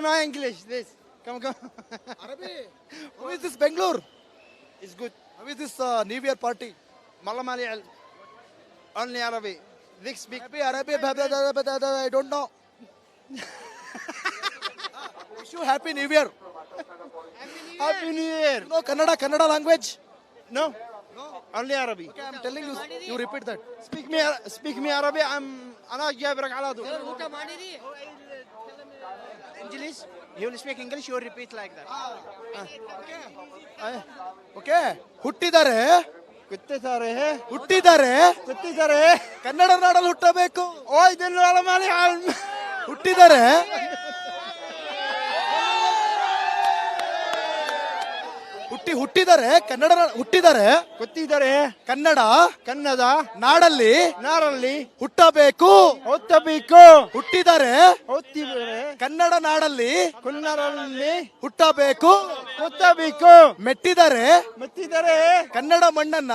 my English. This. Come, come. Arabi. How is this Bangalore? It's good. How is this New Year party? Malamali only Arabi. This speak. Happy Arabi, I don't know. Wish you Happy New Year. Happy New Year. No Kannada language. No. Only Arabi. Okay, I'm telling you, you repeat that. Speak me Arabi. أنا جابرك على طول. English. You will speak English. You will repeat like that. Okay. ಹುಟ್ಟಿದ್ದಾರೆ ಹುಟ್ಟಿದ್ದಾರೆ Kannada ನಾಡಲ್ಲಿ ಹುಟ್ಟಬೇಕು. ಓ ಇದನ್ನು ಅಲಮಾಲಿ ಹುಟ್ಟಿದ್ದಾರೆ ಹುಟ್ಟಿದ್ದಾರೆ ಕನ್ನಡ ಹುಟ್ಟಿದ್ದಾರೆ ಕನ್ನಡ ನಾಡಲ್ಲಿ ಹುಟ್ಟಬೇಕು. ಹುಟ್ಟಿದ್ದಾರೆ ಕನ್ನಡ ನಾಡಲ್ಲಿ ಹುಟ್ಟಬೇಕು. ಮೆಟ್ಟಿದ್ದಾರೆ ಕನ್ನಡ ಮಣ್ಣನ್ನ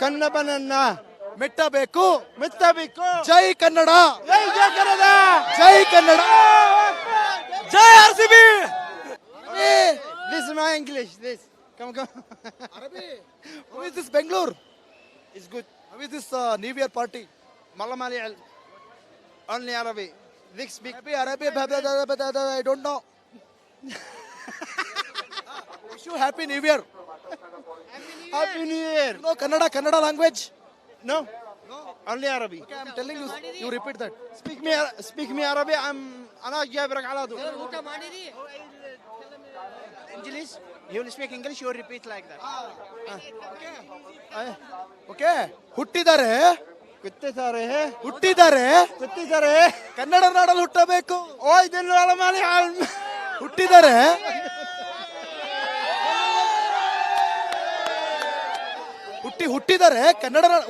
ಕನ್ನಡ ಮಣ್ಣನ್ನ ಮೆಟ್ಟಬೇಕು. ಜೈ ಕನ್ನಡ, ಜೈ ಕನ್ನಡ, ಜೈ RCB. This is my English. This. Come. Arabi. How is this Bangalore? It's good. How is this New Year party? Malamali only Arabi. This speak. Happy Arabi, I don't know. Wish you Happy New Year. Happy New Year. No Kannada language. No. Only Arabi. Okay, I'm telling you, you repeat that. Speak me Arabi. أنا جابرك على طول. English. You will speak English. You will repeat like that. Okay. ಹುಟ್ಟಿದ್ದಾರೆ Kannada ನಾಡಲ್ಲಿ ಹುಟ್ಟಬೇಕು. ಓ ಇದನ್ನು ಅಲಮಾಲಿ ಹುಟ್ಟಿದ್ದಾರೆ ಹುಟ್ಟಿದ್ದಾರೆ ಕನ್ನಡ ನಾಡಲ್ಲಿ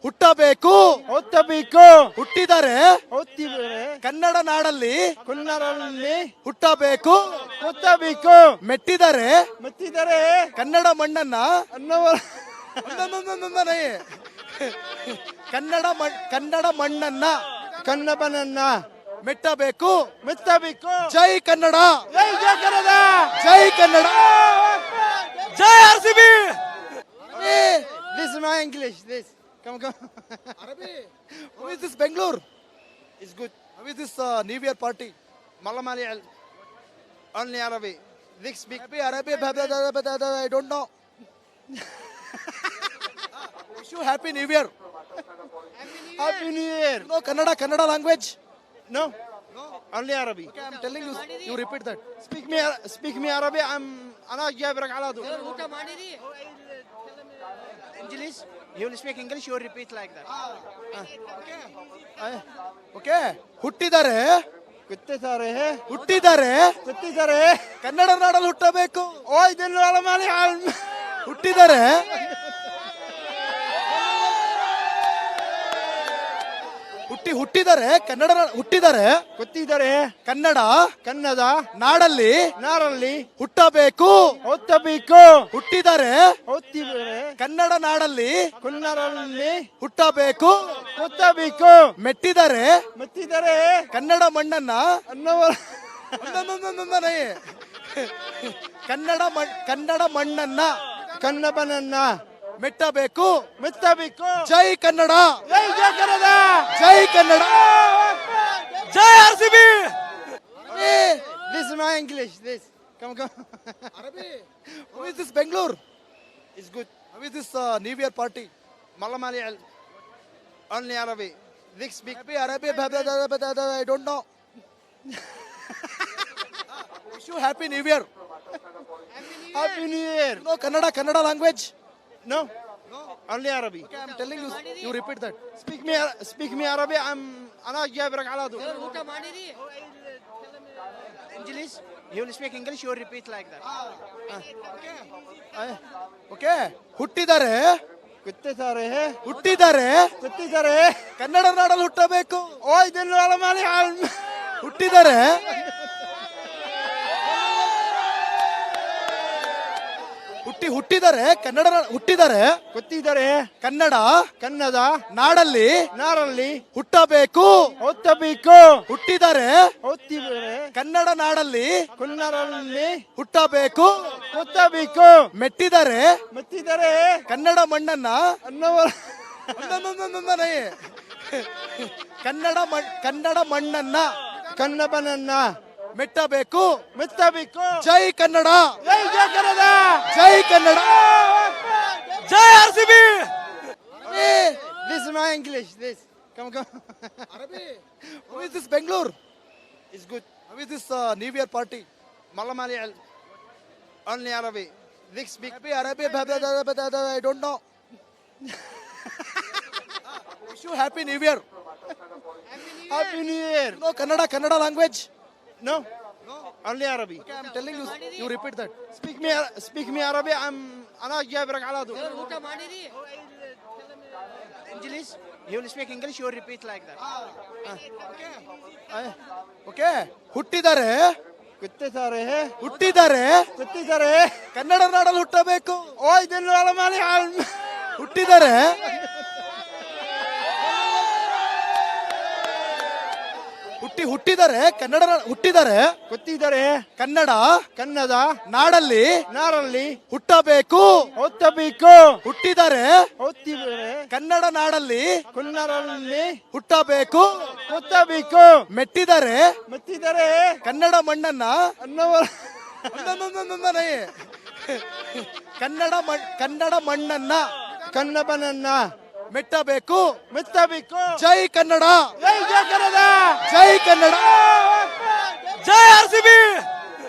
ಹುಟ್ಟಬೇಕು. ಹುಟ್ಟಿದ್ದಾರೆ ಕನ್ನಡ ನಾಡಲ್ಲಿ ಹುಟ್ಟಬೇಕು. ಮೆಟ್ಟಿದ್ದಾರೆ ಕನ್ನಡ ಮಣ್ಣನ್ನ ಕನ್ನಡ ಮಣ್ಣನ್ನ ಮೆಟ್ಟಬೇಕು. ಜೈ ಕನ್ನಡ, ಜೈ ಕನ್ನಡ, ಜೈ RCB. This is my English. This. Come. Arabi. How is this Bangalore? It's good. How is this New Year party? Malamali only Arabi. This speak. Happy Arabi, I don't know. Wish you Happy New Year. Happy New Year. No Kannada language. No. Only Arabi. Okay, I'm telling you, you repeat that. Speak me Arabi. أنا جابرك على طول. English. You will speak English. You will repeat like that. Okay. ಹುಟ್ಟಿದ್ದಾರೆ Kannada ನಾಡಲ್ಲಿ ಹುಟ್ಟಬೇಕು. ಓ ಇದನ್ನು ಅಲಮಾಲಿ ಹುಟ್ಟಿದ್ದಾರೆ ಕನ್ನಡ ನಾಡಲ್ಲಿ ಹುಟ್ಟಬೇಕು. ಹುಟ್ಟಿದ್ದಾರೆ ಕನ್ನಡ ನಾಡಲ್ಲಿ ಹುಟ್ಟಬೇಕು. ಮೆಟ್ಟಿದ್ದಾರೆ ಕನ್ನಡ ಮಣ್ಣನ್ನ ಕನ್ನಡ ಮಣ್ಣನ್ನ ಮೆಟ್ಟಬೇಕು. ಜೈ ಕನ್ನಡ, ಜೈ ಕನ್ನಡ, ಜೈ RCB. This is my English. This. Come. Arabi. How is this Bangalore? It's good. How is this New Year party? Malamali only Arabi. This speak. Happy Arabi, I don't know. Wish you Happy New Year. Happy New Year. No Kannada language. No. Only Arabi. Okay, I'm telling you, you repeat that. Speak me Arabi. أنا جابرك على طول. English. You will speak English. You will repeat like that. Okay. ಹುಟ್ಟಿದ್ದಾರೆ Kannada ನಾಡಲ್ಲಿ ಹುಟ್ಟಬೇಕು. ಓ ಇದನ್ನು ಅಲಮಾಲಿ ಹುಟ್ಟಿದ್ದಾರೆ ಹುಟ್ಟಿದ್ದಾರೆ ಹುಟ್ಟಿದ್ದಾರೆ ಹುಟ್ಟಿದರೆ ಕನ್ನಡ ಕನ್ನಡ ನಾಡಲ್ಲಿ ನಾರಲ್ಲಿ ಹುಟ್ಟಬೇಕು. ಹುಟ್ಟಬೇಕು. ಹುಟ್ಟಿದ್ದಾರೆ ಹುಟ್ಟಿದರೆ ಕನ್ನಡ ನಾಡಲ್ಲಿ ಕನ್ನಡರಲ್ಲಿ ಹುಟ್ಟಬೇಕು. ಹುಟ್ಟಬೇಕು. ಮೆಟ್ಟಿದರೆ ಮೆಟ್ಟಿದರೆ ಕನ್ನಡ ಮಣ್ಣನ್ನ ಅನ್ನವ ಕನ್ನಡ ಮಣ್ಣನ್ನ ಕನ್ನಡನನ್ನ ಮೆಟ್ಟಬೇಕು. ಮೆಚ್ಚಬೇಕು. ಜೈ ಕನ್ನಡ, ಜೈ ಜೈ ಕನ್ನಡ, ಜೈ ಕನ್ನಡ, ಜೈ RCB. This is my English. This. Come. How is this Bangalore? It's good. How is this New Year party? Malamali only Arabic. This speak. Maybe Arabic, I don't know. Wish you Happy New Year. Happy New Year. You know Kannada language? No. Only Arabic. Okay, I'm telling you, you repeat that. Speak me Arabic. أنا جابرك على طول. English. You will speak English. You will repeat like that. Okay. ಹುಟ್ಟಿದ್ದಾರೆ ಹುಟ್ಟಿದ್ದಾರೆ Kannada ನಾಡಲ್ಲಿ ಹುಟ್ಟಬೇಕು. ಓ ಇದನ್ನು ಅಲಮಾಲಿ ಹುಟ್ಟಿದ್ದಾರೆ ಹುಟ್ಟಿದ್ದಾರೆ ಹುಟ್ಟಿದರೆ ಕನ್ನಡ ಕನ್ನಡ ನಾಡಲ್ಲಿ ನಾರಲ್ಲಿ ಹುಟ್ಟಬೇಕು. ಹುಟ್ಟಬೇಕು. ಹುಟ್ಟಿದ್ದಾರೆ ಹುಟ್ಟಿದರೆ ಕನ್ನಡ ನಾಡಲ್ಲಿ ಕನ್ನಡರಲ್ಲಿ ಹುಟ್ಟಬೇಕು. ಹುಟ್ಟಬೇಕು. ಮೆಟ್ಟಿದ್ದಾರೆ ಮೆಟ್ಟಿದರೆ ಕನ್ನಡ ಮಣ್ಣನ್ನ ಅನ್ನವ ಕನ್ನಡ ಮಣ್ಣನ್ನ ಕನ್ನಡನನ್ನ ಮೆಟ್ಟಬೇಕು. ಮೆಚ್ಚಬೇಕು. ಜೈ ಕನ್ನಡ, ಜೈ ಜೈ ಕನ್ನಡ, ಜೈ ಕನ್ನಡ, ಜೈ RCB.